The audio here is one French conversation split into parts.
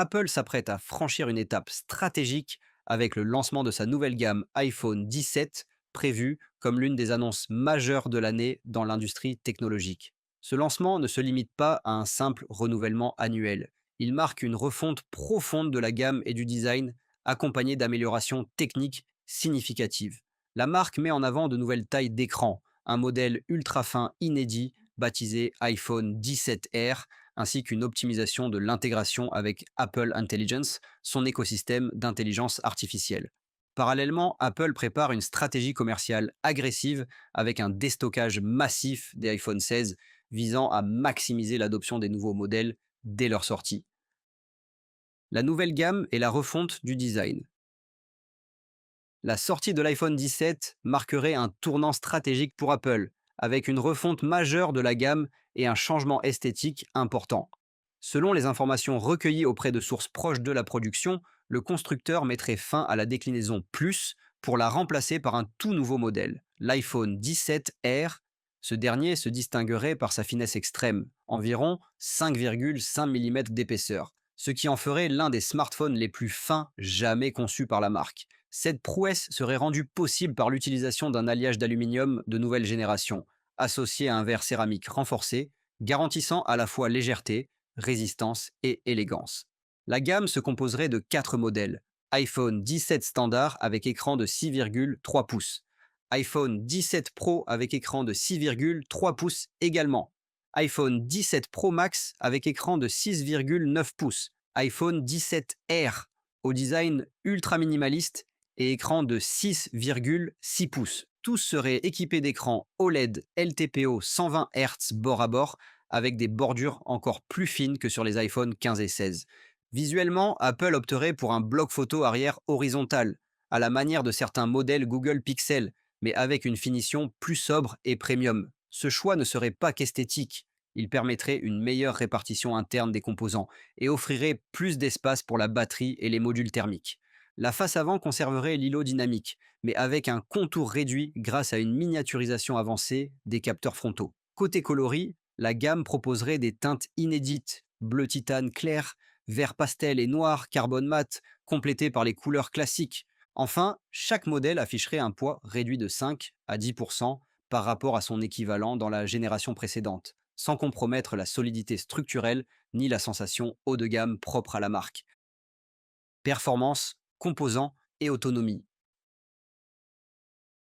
Apple s'apprête à franchir une étape stratégique avec le lancement de sa nouvelle gamme iPhone 17, prévue comme l'une des annonces majeures de l'année dans l'industrie technologique. Ce lancement ne se limite pas à un simple renouvellement annuel. Il marque une refonte profonde de la gamme et du design, accompagnée d'améliorations techniques significatives. La marque met en avant de nouvelles tailles d'écran, un modèle ultra fin inédit baptisé iPhone 17R, ainsi qu'une optimisation de l'intégration avec Apple Intelligence, son écosystème d'intelligence artificielle. Parallèlement, Apple prépare une stratégie commerciale agressive avec un déstockage massif des iPhone 16 visant à maximiser l'adoption des nouveaux modèles dès leur sortie. La nouvelle gamme est la refonte du design. La sortie de l'iPhone 17 marquerait un tournant stratégique pour Apple, avec une refonte majeure de la gamme et un changement esthétique important. Selon les informations recueillies auprès de sources proches de la production, le constructeur mettrait fin à la déclinaison Plus pour la remplacer par un tout nouveau modèle, l'iPhone 17R. Ce dernier se distinguerait par sa finesse extrême, environ 5,5 mm d'épaisseur, ce qui en ferait l'un des smartphones les plus fins jamais conçus par la marque. Cette prouesse serait rendue possible par l'utilisation d'un alliage d'aluminium de nouvelle génération, associé à un verre céramique renforcé, garantissant à la fois légèreté, résistance et élégance. La gamme se composerait de 4 modèles. iPhone 17 standard avec écran de 6,3 pouces. iPhone 17 Pro avec écran de 6,3 pouces également. iPhone 17 Pro Max avec écran de 6,9 pouces. iPhone 17R au design ultra minimaliste et écran de 6,6 pouces. Tous seraient équipés d'écrans OLED LTPO 120 Hz bord à bord avec des bordures encore plus fines que sur les iPhone 15 et 16. Visuellement, Apple opterait pour un bloc photo arrière horizontal, à la manière de certains modèles Google Pixel, mais avec une finition plus sobre et premium. Ce choix ne serait pas qu'esthétique, il permettrait une meilleure répartition interne des composants et offrirait plus d'espace pour la batterie et les modules thermiques. La face avant conserverait l'îlot dynamique, mais avec un contour réduit grâce à une miniaturisation avancée des capteurs frontaux. Côté coloris, la gamme proposerait des teintes inédites, bleu titane clair, vert pastel et noir, carbone mat, complétés par les couleurs classiques. Enfin, chaque modèle afficherait un poids réduit de 5 à 10% par rapport à son équivalent dans la génération précédente, sans compromettre la solidité structurelle ni la sensation haut de gamme propre à la marque. Performance, composants et autonomie.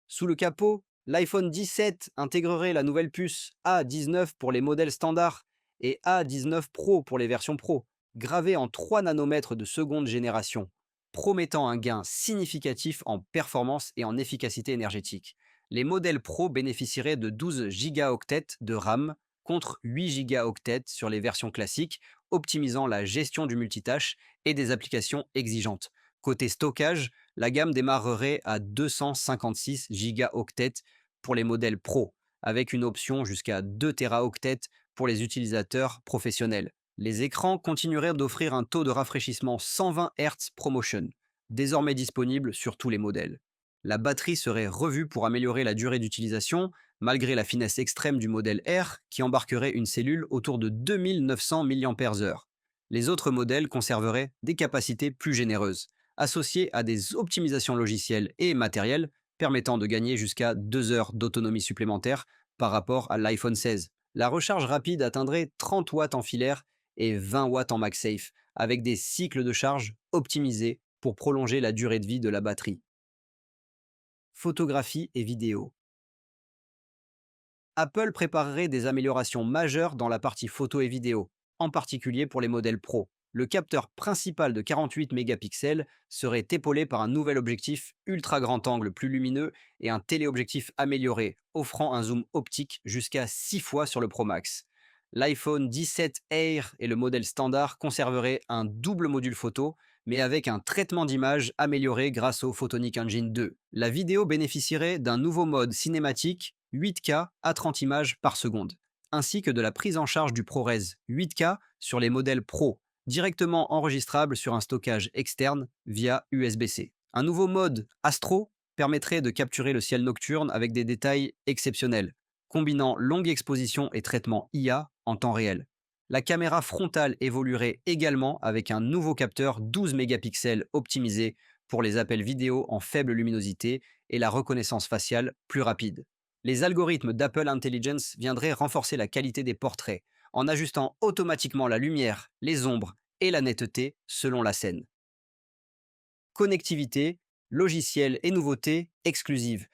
Sous le capot, l'iPhone 17 intégrerait la nouvelle puce A19 pour les modèles standards et A19 Pro pour les versions Pro, gravée en 3 nanomètres de seconde génération, promettant un gain significatif en performance et en efficacité énergétique. Les modèles Pro bénéficieraient de 12 gigaoctets de RAM contre 8 gigaoctets sur les versions classiques, optimisant la gestion du multitâche et des applications exigeantes. Côté stockage, la gamme démarrerait à 256 gigaoctets pour les modèles Pro, avec une option jusqu'à 2 teraoctets pour les utilisateurs professionnels. Les écrans continueraient d'offrir un taux de rafraîchissement 120 Hz ProMotion, désormais disponible sur tous les modèles. La batterie serait revue pour améliorer la durée d'utilisation, malgré la finesse extrême du modèle R, qui embarquerait une cellule autour de 2900 mAh. Les autres modèles conserveraient des capacités plus généreuses, associées à des optimisations logicielles et matérielles permettant de gagner jusqu'à 2 heures d'autonomie supplémentaire par rapport à l'iPhone 16. La recharge rapide atteindrait 30 watts en filaire et 20 watts en MagSafe, avec des cycles de charge optimisés pour prolonger la durée de vie de la batterie. Photographie et vidéo. Apple préparerait des améliorations majeures dans la partie photo et vidéo, en particulier pour les modèles Pro. Le capteur principal de 48 mégapixels serait épaulé par un nouvel objectif ultra grand angle plus lumineux et un téléobjectif amélioré, offrant un zoom optique jusqu'à 6 fois sur le Pro Max. L'iPhone 17 Air et le modèle standard conserveraient un double module photo, mais avec un traitement d'image amélioré grâce au Photonic Engine 2. La vidéo bénéficierait d'un nouveau mode cinématique 8K à 30 images par seconde, ainsi que de la prise en charge du ProRes 8K sur les modèles Pro, directement enregistrable sur un stockage externe via USB-C. Un nouveau mode Astro permettrait de capturer le ciel nocturne avec des détails exceptionnels, combinant longue exposition et traitement IA en temps réel. La caméra frontale évoluerait également avec un nouveau capteur 12 mégapixels optimisé pour les appels vidéo en faible luminosité et la reconnaissance faciale plus rapide. Les algorithmes d'Apple Intelligence viendraient renforcer la qualité des portraits en ajustant automatiquement la lumière, les ombres et la netteté selon la scène. Connectivité, logiciels et nouveautés exclusives.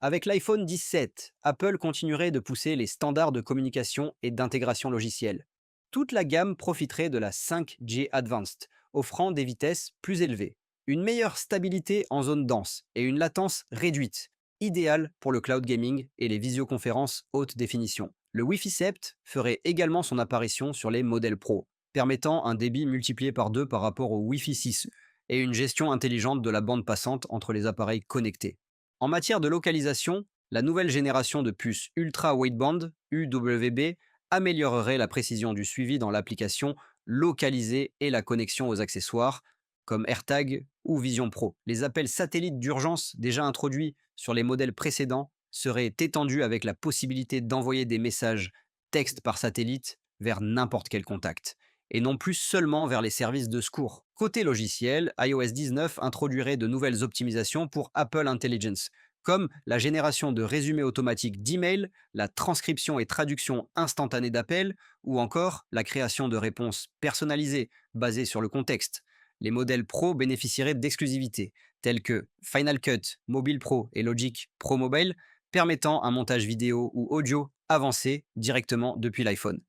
Avec l'iPhone 17, Apple continuerait de pousser les standards de communication et d'intégration logicielle. Toute la gamme profiterait de la 5G Advanced, offrant des vitesses plus élevées, une meilleure stabilité en zone dense et une latence réduite, idéale pour le cloud gaming et les visioconférences haute définition. Le Wi-Fi 7 ferait également son apparition sur les modèles Pro, permettant un débit multiplié par 2 par rapport au Wi-Fi 6 et une gestion intelligente de la bande passante entre les appareils connectés. En matière de localisation, la nouvelle génération de puces Ultra Wideband, UWB, améliorerait la précision du suivi dans l'application localisée et la connexion aux accessoires, comme AirTag ou Vision Pro. Les appels satellites d'urgence déjà introduits sur les modèles précédents seraient étendus avec la possibilité d'envoyer des messages texte par satellite vers n'importe quel contact, et non plus seulement vers les services de secours. Côté logiciel, iOS 19 introduirait de nouvelles optimisations pour Apple Intelligence, comme la génération de résumés automatiques d'emails, la transcription et traduction instantanée d'appels, ou encore la création de réponses personnalisées basées sur le contexte. Les modèles Pro bénéficieraient d'exclusivités, telles que Final Cut, Mobile Pro et Logic Pro Mobile, permettant un montage vidéo ou audio avancé directement depuis l'iPhone.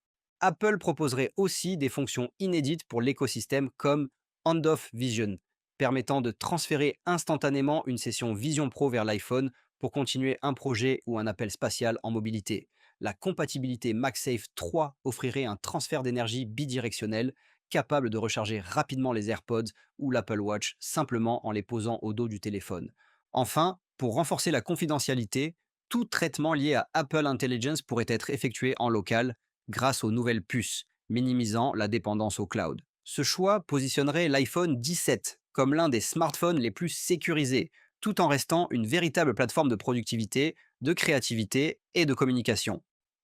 Apple proposerait aussi des fonctions inédites pour l'écosystème comme Hand-off Vision, permettant de transférer instantanément une session Vision Pro vers l'iPhone pour continuer un projet ou un appel spatial en mobilité. La compatibilité MagSafe 3 offrirait un transfert d'énergie bidirectionnel capable de recharger rapidement les AirPods ou l'Apple Watch simplement en les posant au dos du téléphone. Enfin, pour renforcer la confidentialité, tout traitement lié à Apple Intelligence pourrait être effectué en local grâce aux nouvelles puces, minimisant la dépendance au cloud. Ce choix positionnerait l'iPhone 17 comme l'un des smartphones les plus sécurisés, tout en restant une véritable plateforme de productivité, de créativité et de communication.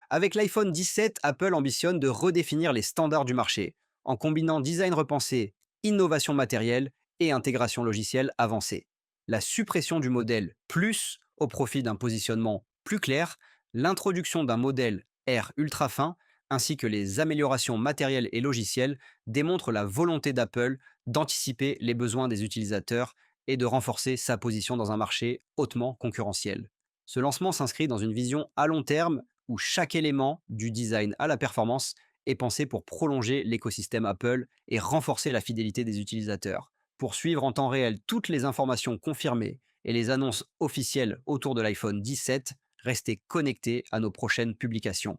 Avec l'iPhone 17, Apple ambitionne de redéfinir les standards du marché, en combinant design repensé, innovation matérielle et intégration logicielle avancée. La suppression du modèle Plus au profit d'un positionnement plus clair, l'introduction d'un modèle R ultra fin, ainsi que les améliorations matérielles et logicielles démontrent la volonté d'Apple d'anticiper les besoins des utilisateurs et de renforcer sa position dans un marché hautement concurrentiel. Ce lancement s'inscrit dans une vision à long terme où chaque élément, du design à la performance, est pensé pour prolonger l'écosystème Apple et renforcer la fidélité des utilisateurs. Pour suivre en temps réel toutes les informations confirmées et les annonces officielles autour de l'iPhone 17, restez connectés à nos prochaines publications.